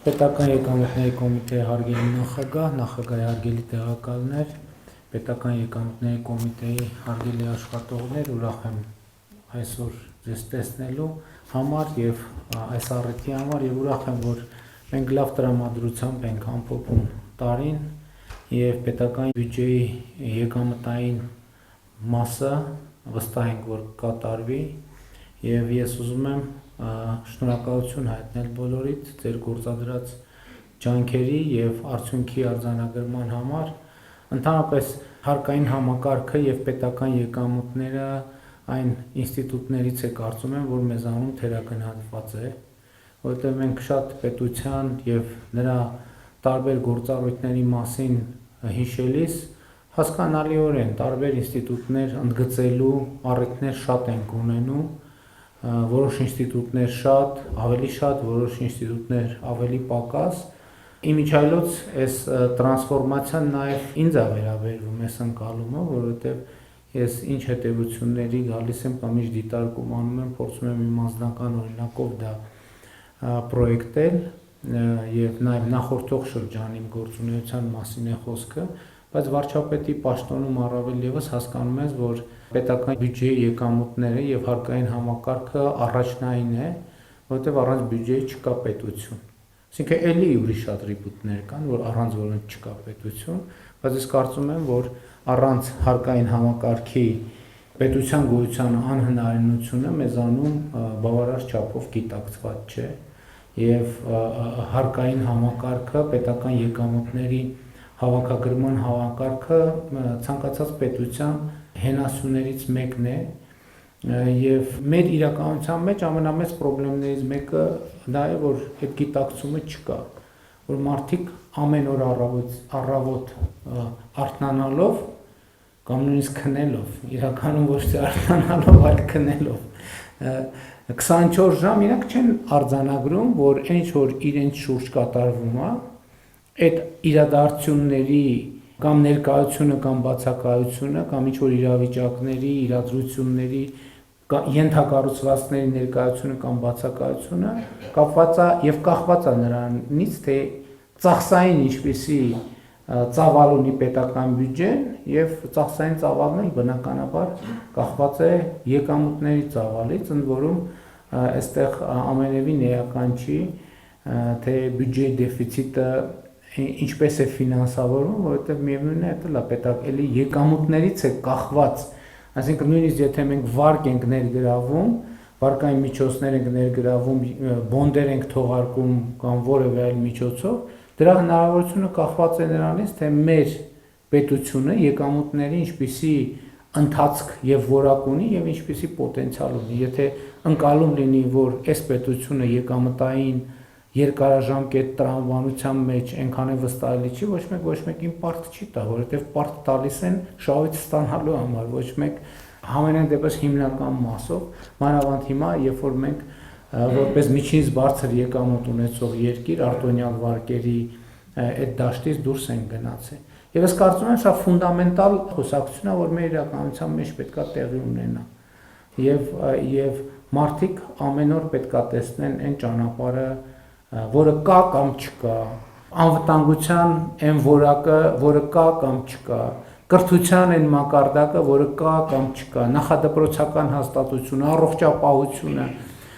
Պետական եկամուտների կոմիտեի հարգելի նախագահ, նախագահի հարգելի տեղակալներ, պետական եկամուտների կոմիտեի հարգելի աշխատողներ, ուրախ եմ այսօր ձեզ տեսնելու համար եւ այս առիթի համար եւ ուրախ եմ, որ մենք լավ տրամադրությամբ ենք ամփոփում տարին եւ պետական բյուջեի եկամտային մասը վստահ ենք, որ կատարվի եւ ես ուզում եմ շնորհակալություն հայտնել բոլորիդ ձեր գործադրած ջանքերի եւ արդյունքի արձանագրման համար։ Ընդհանրապես հարկային համակարգը եւ պետական եկամուտները այն ինստիտուտներից է կարծում եմ, որ մեզանում թերագնահատված է, որովհետեւ մենք շատ պետության եւ նրա տարբեր գործառույթների մասին հիշելիս հասկանալիորեն տարբեր ինստիտուտներ ընդգծելու առիթներ շատ ենք ունենում, որոշ ինստիտուտներ ավելի շատ, որոշ ինստիտուտներ ավելի պակաս։ Իմիջիայլոց այս տրանսֆորմացիան նաև ինձ է վերաբերվում այս ընկալումը, որովհետև ես ինչ հետևությունների գալիս եմ կամ ինչ դիտարկում անում եմ, փորձում եմ իմ անձնական օրինակով դա պրոյեկտել եւ նաև նախորդող շրջանի գործունեության մասին է խոսքը, բայց վարչապետի պաշտոնում առավել եւս հասկանում ես, որ պետական բյուջեի եկամուտները եւ հարկային համակարգը առաջնային է, որովհետեւ առանց բյուջեի չկա պետություն։ Այսինքն էլի ուրիշ շատ ռիպուտներ կան, որ առանց որոնց չկա պետություն, բայց ես կարծում եմ, որ առանց հարկային համակարգի պետության գոյության անհնարինությունը մեզանում բավարար չափով գիտակցված չէ եւ հարկային համակարգը պետական եկամուտների հավաքագրման հավաքարքը ցանկացած պետության հենասյուներից մեկն է եւ մեր իրականության մեջ ամենամեծ խնդիրներից մեկը դա է, որ այդ գիտակցումը չկա, որ մարդիկ ամեն օր առավոտ արթնանալով կամ նույնիսկ քնելով, իրականում ոչ թե արթնանալով, այլ քնելով 24 ժամ իրենք չեն արձանագրում, որ այն ինչ-որ իրենց շուրջ կատարվում է, այդ իրադարձությունների կամ ներկայությունը կամ բացակայությունը կամ ինչ-որ իրավիճակների, իրադրությունների ենթակառուցվածքների ներկայությունը կամ բացակայությունը կապված է եւ կախված է նրանից, թե ծախսային ինչպիսի ծավալ ունի պետական բյուջեն եւ ծախսային ծավալն բնականաբար կախված է եկամուտների ծավալից, ընդ որում այստեղ ամենևին էական չի, թե բյուջեի դեֆիցիտը ինչպես է ֆինանսավորվում, որովհետև միևնույնն է, դա պետք էլի եկամուտներից է կախված, այսինքն նույնիսկ եթե մենք վարկ ենք ներգրավում, վարկային միջոցներ ենք ներգրավում, բոնդեր ենք թողարկում կամ որևէ այլ միջոցով, դրա հնարավորությունը կախված է նրանից, թե մեր պետությունը եկամուտների ինչպիսի ընթացք եւ որակ ունի եւ ինչպիսի պոտենցիալ ունի, եթե ընկալում լինի, որ այս պետությունը եկամտային երկարաժամկետ տրամաբանության մեջ այնքան է վստահելի չի, ոչ մեկին պարտ չի տա, որովհետև պարտ տալիս են շահույթ ստանալու համար, ոչ մեկ համենայն դեպս հիմնական մասով, մանավանդ հիմա, երբ որ մենք որպես միջինից բարձր եկամուտ ունեցող երկիր արտոնյալ վարկերի այդ դաշտից դուրս են գնացել։ Եվ ես կարծում եմ, սա ֆունդամենտալ խոսակցություն է, որ մեր իրականության մեջ պետքա տեղի ունենա։ Եվ մարդիկ ամեն օր պետքա տեսնեն այն ճանապարհը, որը կա կամ չկա, անվտանգության այն որակը, որը կա կամ չկա, կրթության այն մակարդակը, որը կա կամ չկա, նախադպրոցական հաստատությունը, առողջապահությունը,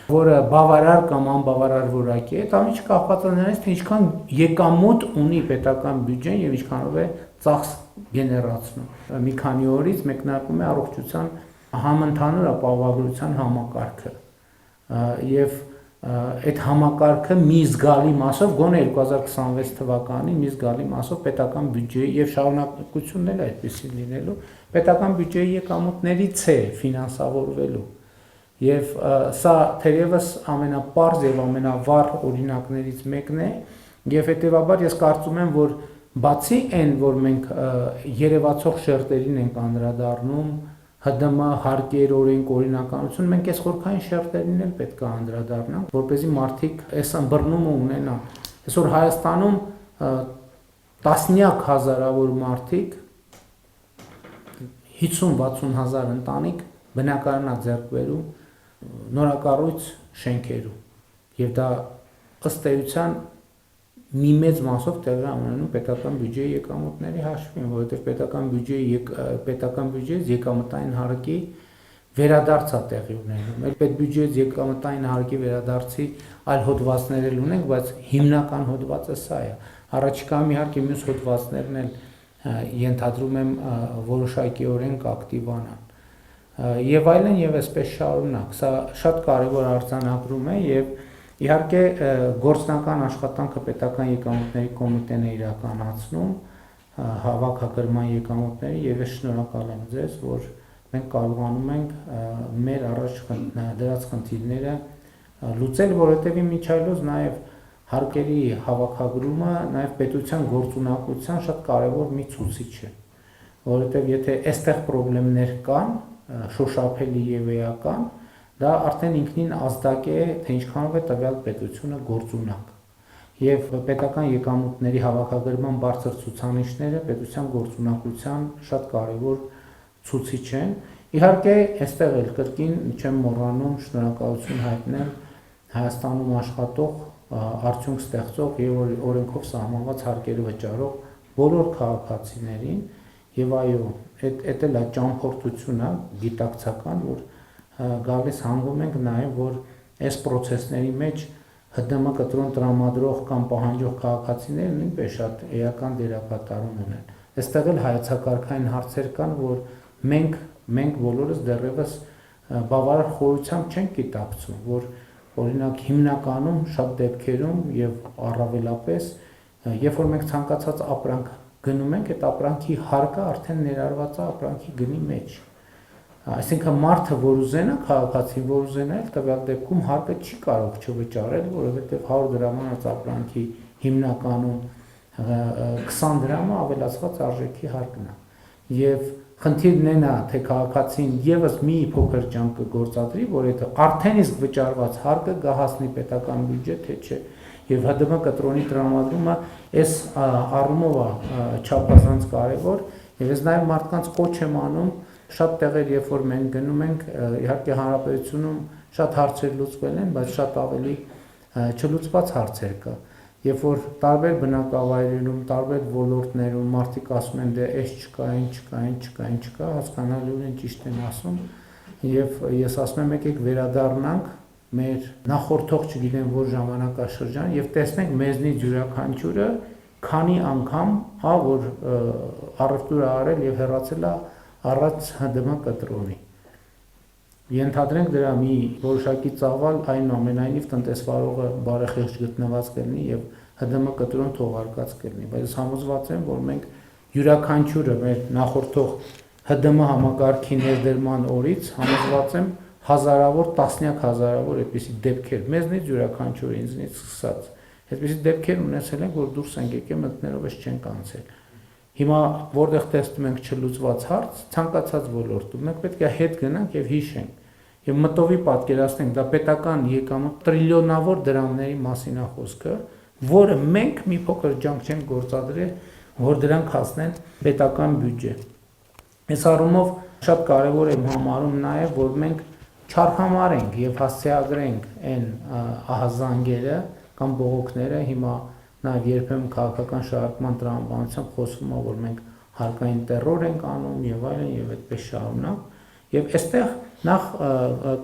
որը բավարար կամ անբավարար որակի է, այդ ամենը կապված է նրանից, թե ինչքան եկամուտ ունի պետական բյուջեն եւ ինչքանով է ծախս գեներացնում։ Մի քանի օրից մեկնարկում է առողջության համընդհանուր ապահովագրության համակարգը եւ այդ համակարգը մի զգալի մասով գոնե 2026 թվականին մի զգալի մասով պետական բյուջեի եւ շարունակությունն էլ այդպեսի լինելու պետական բյուջեի եկամուտներից է ֆինանսավորվելու եւ սա թերևս ամենապարզ եւ ամենավառ օրինակներից մեկն է եւ հետեւաբար ես կարծում եմ, որ բացի այն, որ մենք երևացող շերտերին ենք անդրադառնում ՀԴՄ հարկեր, օրենք, օրինականություն, մենք այս խորքային շերտերին էլ պետք է անդրադառնանք, որպեսզի մարդիկ այս ըմբռնումը ունենան։ Այսօր Հայաստանում տասնյակ հազարավոր մարդիկ 50-60 հազար ընտանիք բնակարանա ձեռք բերում նորակառույց շենքերում եւ դա ըստ էության մի մեծ մասով տեղի ունենում պետական բյուջեի եկամուտների հաշվին, որովհետև պետական բյուջեից եկամտային հարկի վերադարձ է տեղի ունենում։ Այլ պետբյուջեից եկամտային հարկի վերադարձի այլ հոդվածներ էլ ունենք, բայց հիմնական հոդվածը սա է։ Առաջիկայում իհարկե մյուս հոդվածներն էլ ենթադրում եմ որոշակիորեն կակտիվանան։ Եվ այլն եւ այսպես շարունակ։ Սա շատ կարեւոր արձանագրում է եւ իհարկե գործնական աշխատանքը պետական եկամուտների կոմիտեն է իրականացնում հավաքագրման եկամուտների եւ ես շնորհակալ եմ ձեզ, որ մենք կարողանում ենք մեր առաջ դրած խնդիրները լուծել, որովհետեւ իմիջայլոց նաեւ հարկերի հավաքագրումը նաեւ պետության գործունակության շատ կարեւոր մի ցուցիչ է, որովհետեւ եթե այստեղ խնդիրներ կան, շոշափելի եւ էական, դա արդեն ինքնին ազդակ է, թե ինչքանով է տվյալ պետությունը գործունակ։ Եվ պետական եկամուտների հավաքագրման բարձր ցուցանիշները պետության գործունակության շատ կարևոր ցուցիչ են։ Իհարկե, այստեղ էլ կրկին չեմ մոռանում շնորհակալություն հայտնել Հայաստանում աշխատող, արդյունք ստեղծող եւ օրենքով սահմանված հարկերը վճարող բոլոր քաղաքացիներին եւ այո, այդ էլ է ճամփորդությունը գիտակցական, որ գալիս հանգում ենք նաև, որ այս process-ների մեջ ՀԴՄ կտրոն տրամադրող կամ պահանջող քաղաքացիները նույնպես շատ էական դերակատարում ունեն։ Այստեղ էլ հայեցակարգային հարցեր կան, որ մենք բոլորս դեռևս բավարար խորությամբ չենք գիտակցում, որ օրինակ հիմնականում շատ դեպքերում եւ առավելապես, երբ որ մենք ցանկացած ապրանք գնում ենք, այդ ապրանքի հարկը արդեն ներառված է ապրանքի գնի մեջ։ Այսինքն մարդը, որ ուզենա, քաղաքացին, որ ուզենա, տվյալ դեպքում հարկը չի կարող չվճարել, որովհետև 100 դրամանոց ապրանքի հիմնականում 20 դրամը ավելացված արժեքի հարկն է։ Եվ խնդիրն այն է, թե քաղաքացին եւս մի փոքր ջանք կգործադրի, որ այդ արդեն իսկ վճարված հարկը գահացնի պետական բյուջե, թե չէ։ Եվ ՀԴՄ կտրոնի տրամադրումը այս առումով է չափազանց կարևոր, եւ ես նաեւ մարդկանց կոչ եմ անում շատ տեղեր, երբ որ մենք գնում ենք, իհարկե հանրապետությունում շատ հարցեր լուծվել են, բայց շատ ավելի չլուծված հարցեր կա։ Երբ որ տարբեր բնակավայրերում, տարբեր ոլորտներում մարդիկ ասում են, դե այս չկա, հասկանալիորեն ճիշտ են ասում, եւ ես ասում եմ, եկեք վերադառնանք մեր նախորդող չգիտեմ որ ժամանակաշրջան եւ տեսնենք մեզնից յուրաքանչյուրը քանի անգամ որ առևտուր է արել եւ հեռացել է առած ՀԴՄ կտրոնի։ Ենթադրենք դրա մի որոշակի ծավալ այնուամենայնիվ տնտեսվարողը բարեխիղճ գտնված կլինի եւ ՀԴՄ կտրոն թողարկած կլինի, բայց համոզված եմ, որ մենք յուրաքանչյուրը մեր նախորդող ՀԴՄ համակարգի ներդրման օրից համոզված եմ հազարավոր, տասնյակ հազարավոր այդպիսի դեպքեր, մեզնից յուրաքանչյուր ինձնից սկսած, այդպիսի դեպքեր ունեցել ենք, որ դուրս ենք եկել մտնելով չենք անցել։ Հիմա որտեղ տեսնում ենք չլուծված հարց, ցանկացած ոլորտում մենք պետք է հետ գնանք եւ հիշենք։ Եվ մտովի պատկերացնենք, դա պետական եկամուտ տրիլիոնավոր դրամների մասին է խոսքը, որը մենք մի փոքր ջանք չենք գործադրել, որ դրանք հասնեն պետական բյուջե։ Այս առումով շատ կարեւոր է համարում նաեւ, որ մենք չարհամարենք եւ հասցեագրենք այն ահազանգերը կամ բողոքները հիմա նաեւ երբեմն քաղաքական շարժման տրամաբանությամբ խոսվում է, որ մենք հարկային տերրոր ենք անում եւ այլն եւ այդպես շարունակ եւ այստեղ նախ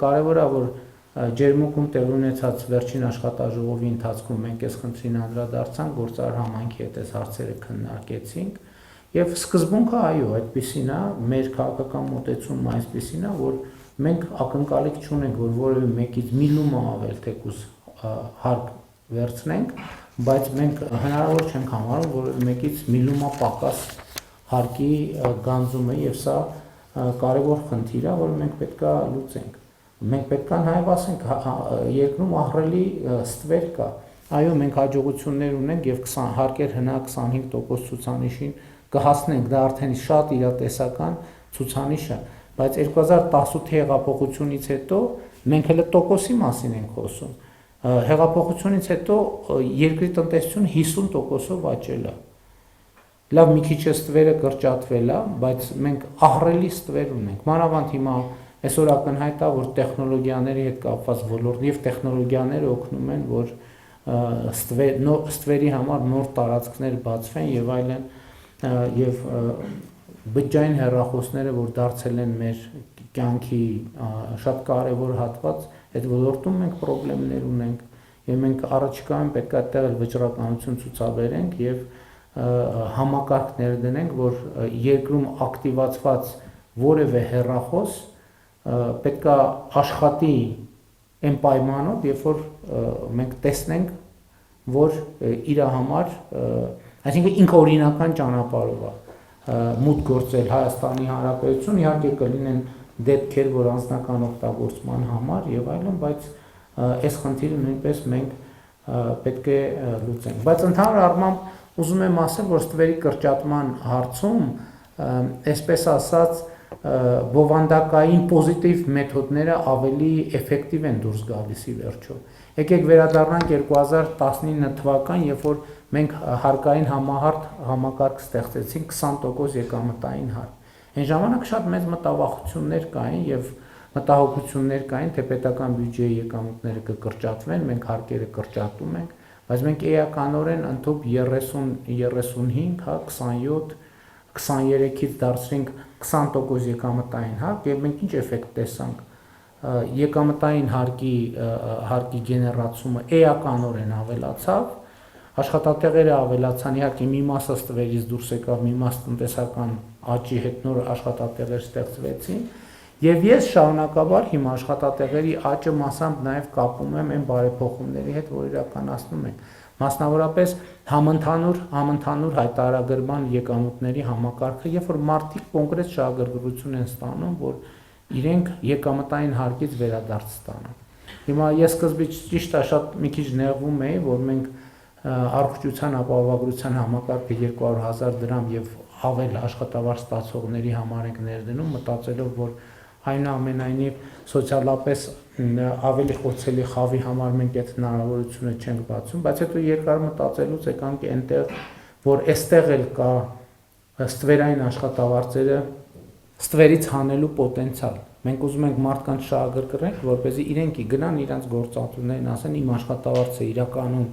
կարեւոր է որ ջերմուկում տեղի ունեցած վերջին աշխատաժողովի ընթացքում մենք այս խնդրին անդրադարձանք, գործարար համայնքի հետ այս հարցերը քննարկեցինք եւ սկզբունքը այո այդպեսին է, մեր քաղաքական մոտեցումը այսպեսին է, որ մենք ակնկալիք չունենք, որ որևէ մեկից մի լում ավել թեկուզ հարկ վերցնենք, բայց մենք հնարավոր չենք համարում, որ մեկից մի լումա պակաս հարկի գանձումը եւ սա կարևոր խնդիր է, որը մենք պետք է լուծենք։ Մենք պետք է նաեւ ասենք երկրում ահռելի ստվեր կա։ Այո, մենք հաջողություններ ունենք եւ 20 հարկեր հնա 25% ցուցանիշին կհասնենք, դա արդեն շատ իրատեսական ցուցանիշ է, բայց 2018 հեղափոխությունից հետո մենք հենց տոկոսի մասին ենք խոսում։ Հեղափոխությունից հետո երկրի տնտեսությունը 50%-ով աճել է։ Լավ մի քիչ ստվերը կրճատվել է, բայց մենք ահռելի ստվեր ունենք։ Մանավանդ հիմա այսօր ակնհայտ է, որ տեխնոլոգիաների հետ կապված ոլորտն եւ տեխնոլոգիաները օգնում են, որ ստվերի համար նոր տարածքներ բացվեն եւ այլն եւ բջջային հեռախոսները, որ դարձել են մեր կյանքի շատ կարևոր հատված, այդ ոլորտում մենք խնդիրներ ունենք եւ մենք առաջիկայում պետք է այդտեղ վճռականություն ցուցաբերենք եւ համակարգներ դնենք, որ երկրում ակտիվացված որևէ հեռախոս պետք է աշխատի այն պայմանով, երբ որ մենք տեսնենք, որ իր համար, այսինքն ինքնօրինական ճանապարհով է մուտք գործել Հայաստանի Հանրապետություն, իհարկե կլինեն դեպքեր, որ անձնական օգտագործման համար եւ այլն, բայց այս խնդիրը նույնպես մենք պետք է լուծենք։ Բայց ընդհանուր առմամբ ուզում եմ ասել, որ ստվերի կրճատման հարցում, այսպես ասած, բովանդակային պոզիտիվ մեթոդները ավելի էֆեկտիվ են դուրս գալիս ի վերջո։ Եկեք վերադառնանք 2019 թվական, երբ որ մենք հարկային համահարթ համակարգ ստեղծեցինք 20% եկամտային հարկ։ Այն ժամանակ շատ մեծ մտավախություններ կային եւ մտահոգություններ կային, թե պետական բյուջեի եկամուտները կկրճատվեն, մենք հարկերը կրճատում ենք, բայց մենք էականորեն ընդհանուր 30-35, 27 23-ից դարձրինք 20% եկամտային հարկ եւ մենք ինչ էֆեկտ տեսանք։ Եկամտային հարկի գեներացումը էականորեն ավելացավ, աշխատատեղերը ավելացան, իհարկե մի մասը ստվերից դուրս եկավ, մի մասը տնտեսական աճի հետ նոր աշխատատեղեր ստեղծվեցին եւ ես շարունակաբար հիմա աշխատատեղերի աճը մասամբ նաեւ կապում եմ այն բարեփոխումների հետ, որ իրականացնում ենք։ Մասնավորապես համընդհանուր հայտարարագրման եկամուտների համակարգը, երբ որ մարդիկ կոնկրետ շահագրգռություն են ստանում, որ իրենք եկամտային հարկից վերադարձ ստանան։ Հիմա ես սկզբից ճիշտ է շատ մի քիչ նեղվում էի, որ մենք առողջության ապահովագրության համակարգը 200,000 դրամ եւ ավել աշխատավարձ ստացողների համար ենք ներդնում, մտածելով, որ այնուամենայնիվ սոցիալապես ավելի խոցելի խավի համար մենք այդ հնարավորությունը չենք բացում, բայց հետո երկար մտածելուց եկանք այնտեղ, որ այստեղ էլ կա ստվերային աշխատավարձերը ստվերից հանելու պոտենցիալ։ Մենք ուզում ենք մարդկանց շահագրգռենք, որպեսզի իրենք գնան իրենց գործատուներին, ասեն իմ աշխատավարձը իրականում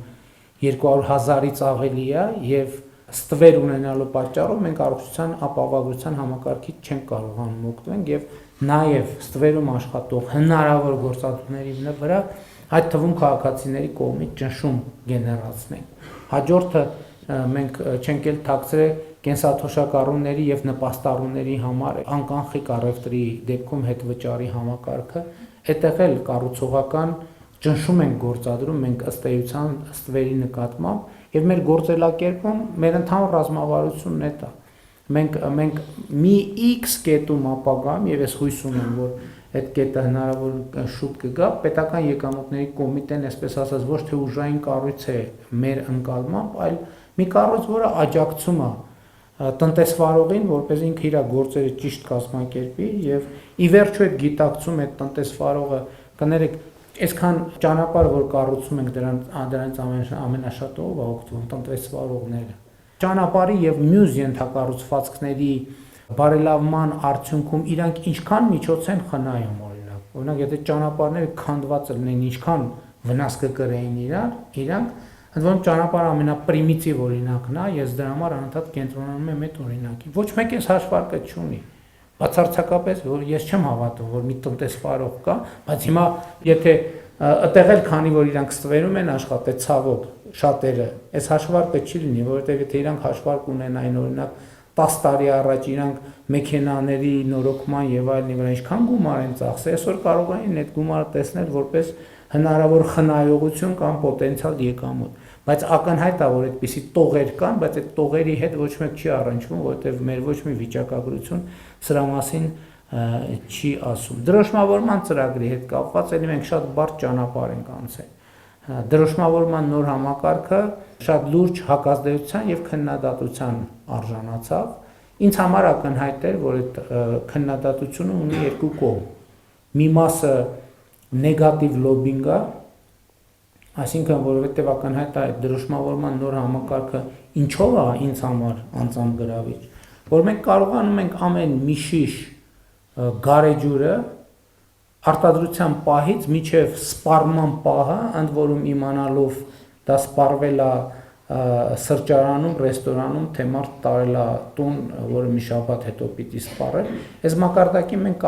200,000-ից ավելի է եւ ստվեր ունենալու պատճառով մենք առողջության ապահովագրության համակարգից չենք կարողանում օգտվել եւ նաեւ ստվերում աշխատող հնարավոր գործատուների վրա այդ թվում քաղաքացիների կողմից ճնշում գեներացնենք։ Հաջորդը մենք չենք էլ ཐակցրել կենսաթոշակառուների եւ նպաստառուների համար անկանխիկ առևտրի դեպքում հետվճարի համակարգը, այդտեղ էլ կառուցողական ճնշում ենք գործադրում մենք ըստ էության ստվերի նկատմամբ եւ մեր գործելակերպում մեր ընդհանուր ռազմավարությունն է դա։ Մենք մի X կետում ապագայում եւ ես հույս ունեմ, որ այդ կետը հնարավոր շուտ կգա, պետական եկամուտների կոմիտեն, այսպես ասած, ոչ թե ուժային կառույց է մեր ընկալմամբ, այլ մի կառույց, որը աջակցում է տնտեսվարողին, որպես ինքը իր գործերը ճիշտ կազմակերպի եւ ի վերջո այդ գիտակցում այդ տնտեսվարողը կներեք այսքան ճանապարհ որ կառուցում ենք դրանից ամենաշատը ով է օգտվում տնտեսվարողները ճանապարհի եւ մյուս ենթակառուցվածքների բարելավման արդյունքում իրանք ինչքան միջոց են խնայում օրինակ եթե ճանապարհները քանդված լինեն ինչքան վնաս կկրեին իրանք ընդ որում ճանապարհը ամենապրիմիտիվ օրինակն է ես դրա համար անընդհատ կենտրոնանում եմ այդ օրինակին ոչ մեկ էս հաշվարկը չունի բացարձակապես որ ես չեմ հավատում որ մի տնտեսվարող կա բայց հիմա եթե այդտեղ էլ քանի որ իրանք ստվերում են աշխատել ցավոք շատերը այս հաշվարկը չի լինի որովհետեւ եթե իրանք հաշվարկ ունենային օրինակ 10 տարի առաջ իրանք մեքենաների նորոգման եւ այլնի վրա ինչքան գումար են ծախսել այսօր կարող են այդ գումարը տեսնել որպես հնարավոր խնայողություն կամ պոտենցիալ եկամուտ բայց ակնհայտ է որ այդպիսի տողեր կան բայց այդ տողերի հետ ոչ մեկ չի առնչվում որովհետեւ մեր ոչ մի վիճակագրություն սրա մասին չի ասում դրոշմավորման ծրագրի հետ կապված ելի մենք շատ բարդ ճանապարհ ենք անցել դրոշմավորման նոր համակարգը շատ լուրջ հակազդեցության եւ քննադատության արժանացավ ինձ համար ակնհայտ էր որ այդ քննադատությունը ունի երկու կողմ մի մասը նեգատիվ լոբինգ է այսինքն որովհետեւ ակնհայտ է դրոշմավորման նոր համակարգը ինչով է ինձ համար անձամբ գրավիչ որ մենք կարողանում ենք ամեն մի շիշ գարեջուրը արտադրության պահից միջև սպառման պահը ընդ որում իմանալով դա սպառվել է սրճարանում, ռեստորանում, թե մարդ տարել է տուն, որը մի շաբաթ հետո պիտի սպառել, այս մակարդակի մենք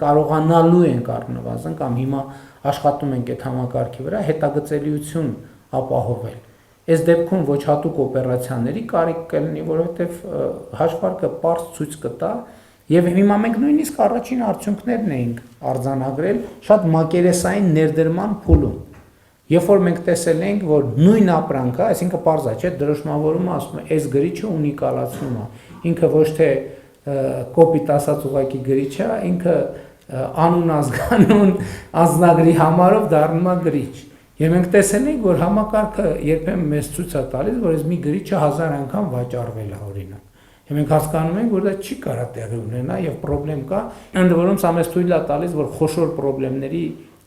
կարողանալու ենք առնվազն կամ հիմա աշխատում ենք այդ համակարգի վրա հետագծելիություն ապահովել։ Այս դեպքում ոչ հատուկ օպերացիաների կարիք կլինի, որովհետև հաշվարկը պարզ ցույց կտա, եւ հիմա մենք նույնիսկ առաջին արդյունքներն էինք արձանագրել շատ մակերեսային ներդրման փուլում։ Երբ որ մենք տեսել ենք, որ նույն ապրանքը, այսինքն պարզ է, չէ՞, դրոշմավորումը ասում է, այս գրիչը ունիկալացնում է, ինքը ոչ թե կոպիտ ասած ուղղակի գրիչ է, ինքը անուն ազգանուն անձնագրի համարով դառնում է գրիչ։ Եվ մենք տեսել ենք, որ համակարգը երբեմն մեզ ցույց է տալիս, որ այս մի գրիչը 1000 անգամ վաճառվել է օրինակ։ Եվ մենք հասկանում ենք, որ դա չի կարա տեղի ունենա եւ խնդրեմ կա, ընդ որում սա մեզ թույլ է տալիս, որ խոշոր խնդիրների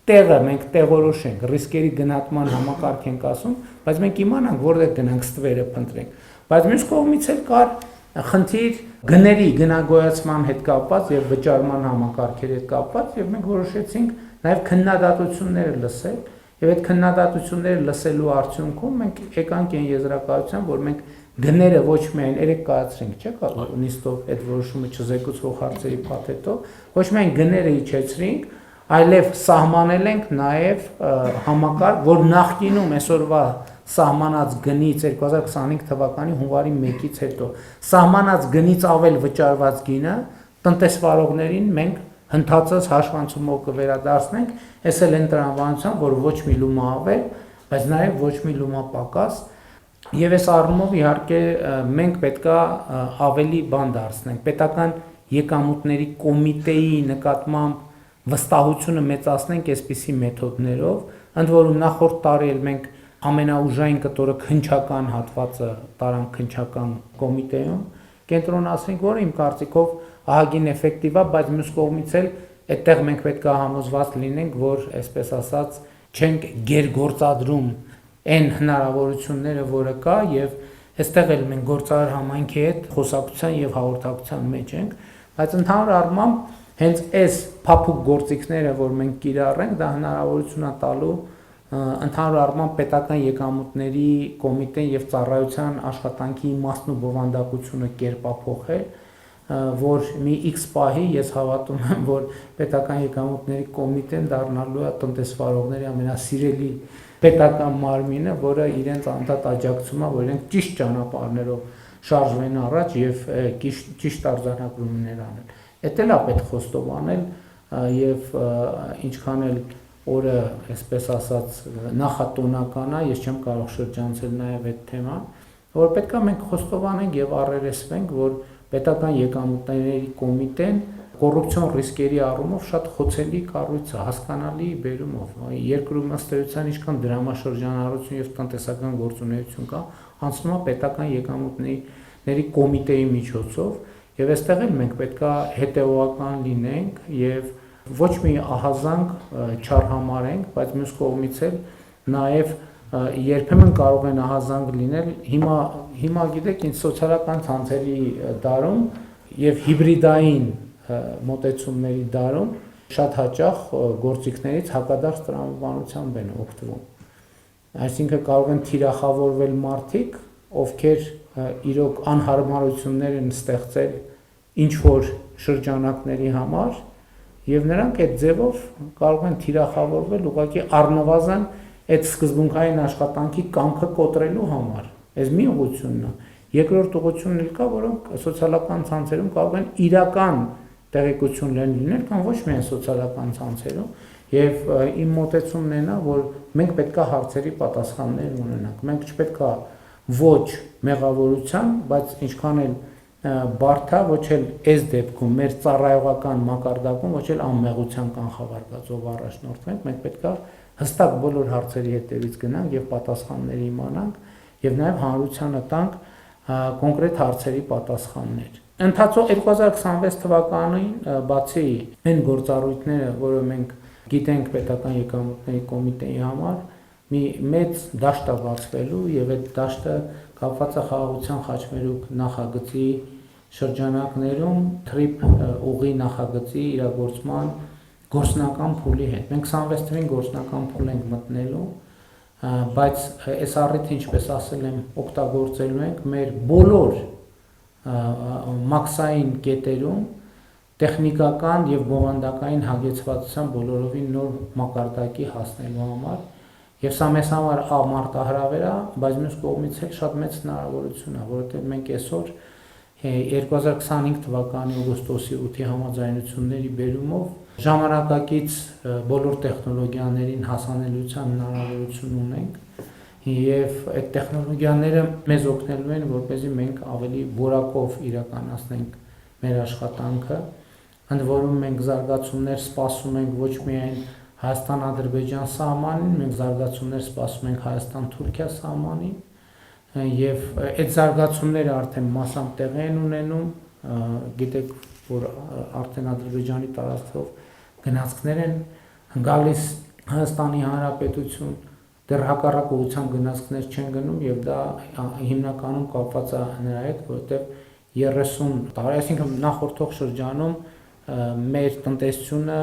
տեղը մենք տեղորոշենք, ռիսկերի գնահատման համակարգ ենք ասում, բայց մենք իմանանք որտեղ գնանք ստվերը փնտրենք։ Բայց մյուս կողմից էլ կար խնդիր գների գնագոյացման հետ կապված եւ վճարման համակարգերի հետ կապված եւ մենք որոշեցինք նաեւ քննադատությունները լսել եւ այդ քննադատությունները լսելու արդյունքում մենք եկանք այն եզրակացության, որ մենք գները ոչ միայն երեք կայացրինք, չէ՞, նիստով այդ որոշումը չզեկուցվող հարցերի փաթեթով, ոչ միայն գները իջեցրինք, այլև սահմանել ենք նաև համակարգ, որ նախկինում այսօրվա սահմանած գնից 2025 թվականի հունվարի 1-ից հետո սահմանած գնից ավել վճարված գինը տնտեսվարողներին մենք հնդածած հաշվանցումով կվերադարձնենք, այս էլ են տրամաբանության, որ ոչ մի լումա ավել, բայց նաև ոչ մի լումա պակաս, եւ այս առումով իհարկե մենք պետքա ավելի բան դարձնենք, պետական եկամուտների կոմիտեի նկատմամբ վստահությունը մեծացնենք այսպիսի մեթոդներով, ընդ որում նախորդ տարի էլ մենք ամենաուժային կտորը քննչական հատվածը տարանք քննչական կոմիտեում կենտրոնացրինք, որը իմ կարծիքով ահագին էֆեկտիվ է, բայց մյուս կողմից էլ այդտեղ մենք պետք է համոզված լինենք, որ այսպես ասած չենք գերգործադրում այն հնարավորությունները, որը կա, եւ այստեղ էլ մենք գործարար համայնքի հետ խոսակցության եւ հաղորդակցության մեջ ենք, բայց ընդհանուր առմամբ հենց այս փափուկ գործիքները, որ մենք կիրառենք, դա հնարավորություն է տալու ընդհանուր առմամբ պետական եկամուտների կոմիտեն եւ ծառայության աշխատանքի իմաստն ու բովանդակությունը կերպափոխել, որ մի X պահի ես հավատում եմ, որ պետական եկամուտների կոմիտեն դառնալու է տնտեսվարողների ամենասիրելի պետական մարմինը, որը իրենց անդադ աջակցում է, որ իրենք ճիշտ ճանապարհներով շարժվեն առաջ եւ ճիշտ արձանագրումներ անեն։ Էդ էլ է պետք խոստովանել եւ ինչքան էլ օրը, այսպես ասած, նախատոնական է, ես չեմ կարող շրջանցել նաեւ այդ թեման, որ պետք է մենք խոստովանենք եւ առերեսվենք, որ պետական եկամուտների կոմիտեն կոռուպցիոն ռիսկերի առումով շատ խոցելի կառույց է, հասկանալի բերումով։ Երկրում ըստ էության ինչքան դրամաշրջանառություն եւ տնտեսական գործունեություն կա, անցնում է պետական եկամուտների կոմիտեի միջոցով, եւ այստեղ էլ մենք պետք է հետեւողական լինենք եւ ոչ մի ահազանգ չարհամարենք, բայց մյուս կողմից էլ նաեւ երբեմն կարող են ահազանգ լինել հիմա գիտեք ինչ սոցիալական ցանցերի դարում եւ հիբրիդային մոտեցումների դարում շատ հաճախ գործիքներից հակադարձ տրամաբանությամբ են օգտվում։ Այսինքն կարող են թիրախավորվել մարդիկ, ովքեր իրոք անհարմարություններ են ստեղծել ինչ որ շրջանակների համար եւ նրանք այդ ձևով կարող են թիրախավորվել ուղղակի առնվազն այդ սկզբունքային աշխատանքի կամքը կոտրելու համար։ Այս մի ուղղությունն է։ Երկրորդ ուղղությունն էլ կա, որոնք սոցիալական ցանցերում կարող են իրական տեղեկություն լինել կամ ոչ միայն սոցիալական ցանցերում եւ իմ մոտեցումն է նա, որ մենք պետքա հարցերի պատասխաններ ունենանք։ Մենք չպետք է ոչ մեղավորության, բայց ինչքան էլ բարդ է, ոչ էլ այս դեպքում մեր ծառայողական մակարդակում ոչ էլ անմեղության կանխավարկածով առաջնորդվենք, մենք պետքա հստակ բոլոր հարցերի հետևից գնանք եւ պատասխաններ իմանանք եւ նաեւ հանրությանը տանք կոնկրետ հարցերի պատասխաններ։ Ընթացող 2026 թվականին բացի այն գործառույթները, որը մենք գիտենք պետական եկամուտների կոմիտեի համար, մի մեծ դաշտ է բացվելու եւ այդ դաշտը կապված է խաղաղության խաչմերուկ նախագծի շրջանակներում թրիփ ուղի նախագծի իրագործման գործնական փուլի հետ։ Մենք 26 թվականին գործնական փուլ ենք մտնելու բայց այս առիթը ինչպես ասել եմ օգտագործելու ենք մեր բոլոր մաքսային կետերում տեխնիկական եւ բովանդակային հագեցվածության բոլորովին նոր մակարդակի հասնելու համար եւ սա մեզ համար մարտահրավեր է, բայց մյուս կողմից էլ շատ մեծ հնարավորություն է, որովհետեւ մենք այսօր 2025 թվականի օգոստոսի 8-ի համաձայնությունների բերումով ժամանակակից բոլոր տեխնոլոգիաներին հասանելիության հնարավորություն ունենք եւ այդ տեխնոլոգիաները մեզ օգնելու են, որպեսզի մենք ավելի որակով իրականացնենք մեր աշխատանքը, ընդ որում մենք զարգացումներ սպասում ենք ոչ միայն Հայաստան-Ադրբեջան սահմանին, մենք զարգացումներ սպասում ենք Հայաստան-Թուրքիա սահմանին եւ այդ զարգացումները արդեն մասամբ տեղի են ունենում, գիտեք, որ արդեն Ադրբեջանի տարածքով գնացքներ են գալիս Հայաստանի Հանրապետություն, դեռ հակառակ ուղղությամբ գնացքներ չեն գնում եւ դա հիմնականում կապված է նրա հետ, որովհետեւ 30 տարի, այսինքն նախորդող շրջանում մեր տնտեսությունը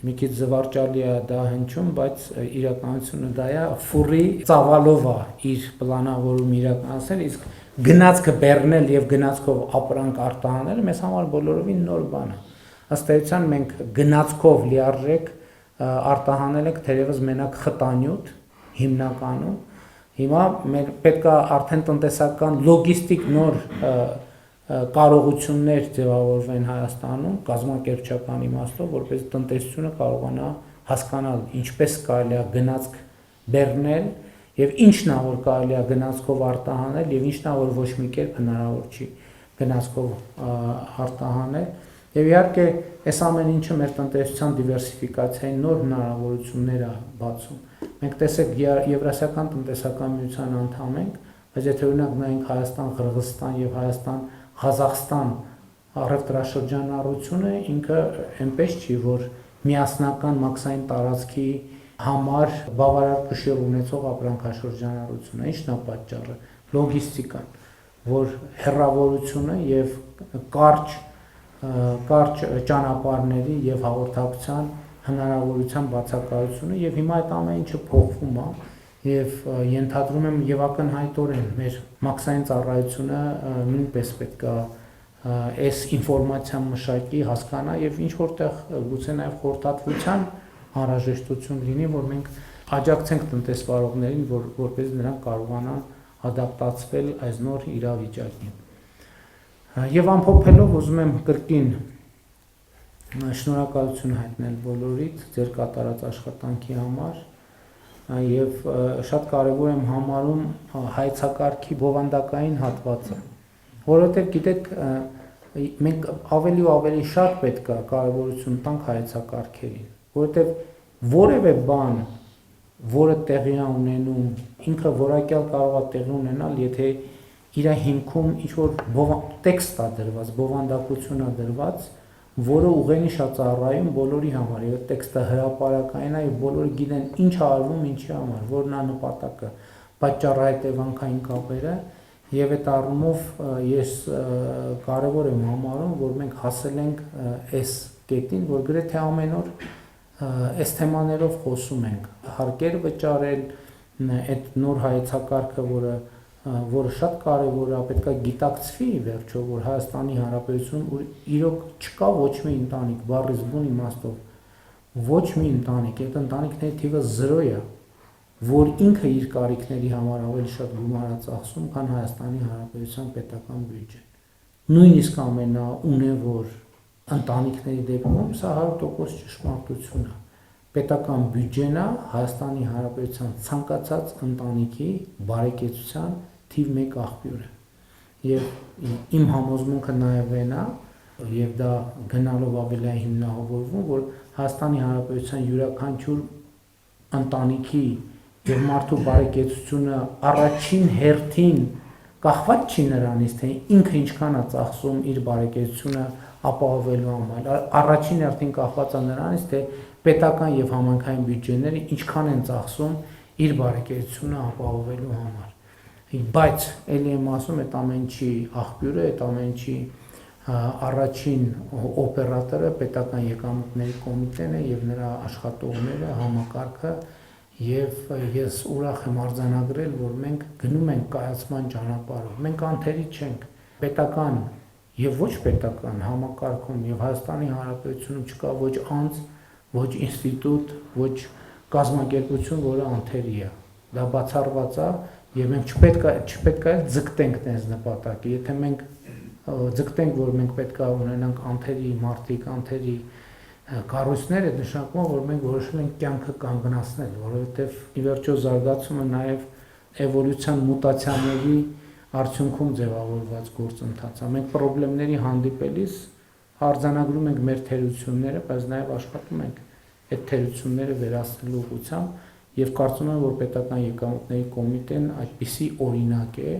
մի քիչ զվարճալի է դա հնչում, բայց իրականությունը դա է ֆուրի ծավալով է իր պլանավորում իրականացնել, իսկ գնացքը բեռնել եւ գնացքով ապրանք արտահանել մեզ համար բոլորովին նոր բան է։ Ըստ էության մենք գնացքով լիարժեք արտահանել ենք թերևս մենակ խտանյութ հիմնականում։ Հիմա մեր պետք է արդեն տնտեսական լոգիստիկ նոր կարողություններ ձևավորվեն Հայաստանում կազմակերպչական իմաստով, որպես տնտեսությունը կարողանա հասկանալ ինչպես կարելի է գնացք բեռնել եւ ինչն է որ կարելի է գնացքով արտահանել եւ ինչն է որ ոչ մի կերպ հնարավոր չի գնացքով արտահանել եւ իհարկե այս ամեն ինչը մեր տնտեսության դիվերսիֆիկացիայի նոր հնարավորություններ է բացում։ Մենք տեսեք Եվրասիական տնտեսական միության անդամ ենք, բայց եթե օրինակ նայենք Հայաստան, Қырғызստան եւ Հայաստան Ղազախստան առևտրաշրջանառությունը ինքը այնպես չի, որ միասնական մաքսային տարածքի համար բավարար կշիռ ունեցող ապրանքաշրջանառությունը, ինչն է պատճառը, լոգիստիկան, որ հեռավորությունը եւ կարճ ճանապարհների եւ հաղորդակցության հնարավորության բացակայությունը եւ հիմա այդ ամեն ինչը փոխվում է եւ ենթադրում եմ եւ ակնհայտորեն մեր մաքսային ծառայությունը նույնպես պետք է այս ինֆորմացիան մշակի, հասկանա եւ ինչ որտեղ գուցե նաեւ խորհրդատվության անհրաժեշտություն լինի, որ մենք աջակցենք տնտեսվարողներին, որպես նրանք կարողանան ադապտացվել այս նոր իրավիճակին։ Եվ ամփոփելով ուզում եմ կրկին շնորհակալություն հայտնել բոլորիդ ձեր կատարած աշխատանքի համար եւ շատ կարեւոր եմ համարում հայեցակարգի բովանդակային հատվածը, որովհետեւ գիտեք մենք ավելի ու ավելի շատ պետք է կարևորություն տանք հայեցակարգերին, որովհետեւ որևէ բան, որը տեղի է ունենում, ինքը որակյալ կարող է տեղի ունենալ, եթե իր հիմքում ինչ որ տեքստ է դրված, բովանդակություն է դրված, որը ուղենիշ է ծառայում բոլորի համար, եւ տեքստը հրապարակային է եւ բոլորը գիտեն ինչ է արվում, ինչի համար, որն է նպատակը, պատճառահետևանքային կապերը եւ այդ առումով ես կարեւոր եմ համարում, որ մենք հասել ենք այս կետին, որ գրեթե ամեն օր այս թեմաներով խոսում ենք, հարկեր վճարել, այդ նոր հայեցակարգը, որը շատ կարևոր է, պետք է գիտակցվի վերջո, որ Հայաստանի Հանրապետությունում իրոք չկա ոչ մի ընտանիք, բառից բուն իմաստով, ոչ մի ընտանիք, այդ ընտանիքների թիվը 0 է, որ ինքը իր կարիքների համար ավելի շատ գումար է ծախսում, քան Հայաստանի Հանրապետության պետական բյուջեն։ Նույնիսկ ամենաունևոր ընտանիքների դեպքում սա 100% ճշմարտություն է։ Պետական բյուջեն է Հայաստանի Հանրապետության ցանկացած ընտանիքի բարեկեցության թիվ 1 աղբյուրը։ Եվ իմ համոզմունքը նաև այն է, եւ դա գնալով ավելի հիմնավորվում, որ Հայաստանի Հանրապետության յուրաքանչյուր ընտանիքի եւ մարդու բարեկեցությունը առաջին հերթին կախված չի նրանից, թե ինքը ինչքան է ծախսում իր բարեկեցությունը ապահովելու համար, առաջին հերթին կախված է նրանից, թե պետական եւ համայնքային բյուջեները ինչքան են ծախսում իր բարեկեցությունը ապահովելու համար։ Բայց ելի եմ ասում, այդ ամեն ինչի աղբյուրը, այդ ամեն ինչի առաջին օպերատորը պետական եկամուտների կոմիտեն է եւ նրա աշխատողները, համակարգը Եվ ես ուրախ եմ արձանագրել, որ մենք գնում ենք կայացման ճանապարհով։ Մենք անթերի չենք։ Պետական եւ ոչ պետական համակարգում եւ Հայաստանի Հանրապետությունում չկա ոչ անձ, ոչ ինստիտուտ, ոչ կազմակերպություն, որը անթերի է։ Դա բացառված է եւ մենք չպետք է ձգտենք այս նպատակի։ Եթե մենք ձգտենք, որ մենք պետք է ունենանք անթերի մարդիկ, անթերի կառույցները, նշանակում է, որ մենք որոշում ենք կյանքը կանգնացնել, որովհետև ի վերջո զարգացումը նաև էվոլյուցիան մուտացիաների արդյունքում ձևավորված գործընթաց է։ Մենք խնդիրների հանդիպելիս արձանագրում ենք մեր թերությունները, բայց նաև աշխատում ենք այդ թերությունները վերացնելու ուղղությամբ եւ կարծում եմ, որ պետական եկամուտների կոմիտեն այդպիսի օրինակ է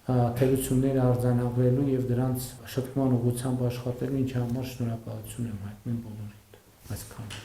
թերությունները արձանագրելու եւ դրանց շտկման ուղղությամբ աշխատելու, ինչի համար շնորհակալություն եմ հայտնում բոլորին։ Այսքանը։